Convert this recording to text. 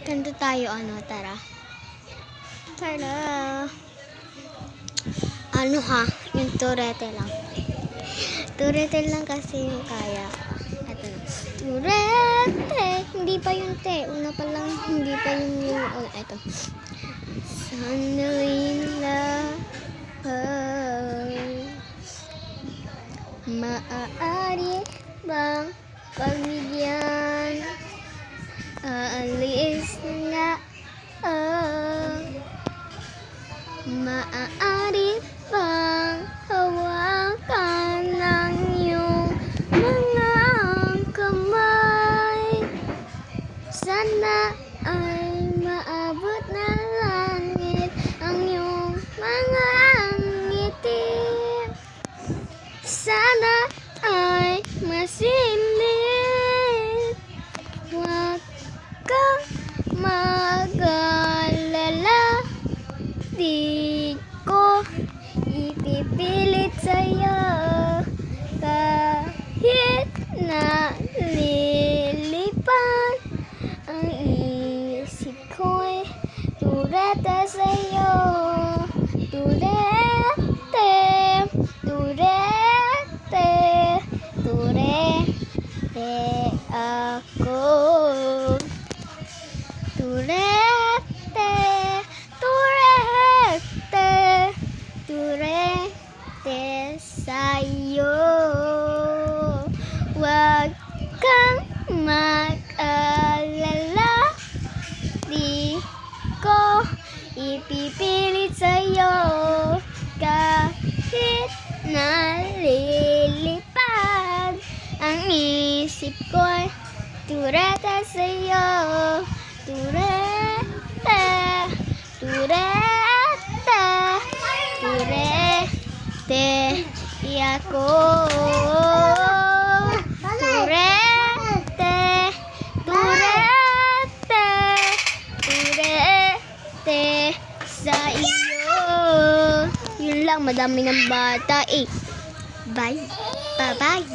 Kanta tayo, tara. Tara. Ano ha? Yung turete lang. Turete lang kasi yung kaya. Ito na. Turete. Hindi pa yung te. Una pa lang. Hindi pa yung ito. Sana'y lahat. Maaari bang pagbigyan? Aalis na. Maaari bang hawakan ng iyong mga kamay? Sana ay maabot na langit ang iyong mga ngiti. Sana ay masilip. Huwag kang mag-alala. Di ko ipipilit sa'yo kahit na lilipad ang isip ko'y turete sa'yo. Turete, turete, turete ako. Turete, turete, turete sa'yo. Huwag kang mag-alala. Di ko ipipilit sa'yo kahit nalilipad ang isip ko'y turete sa'yo. Turete, turete, turete ako. Turete, turete, turete sa iyo. Yun lang, madami ng bata eh. Bye. Bye-bye.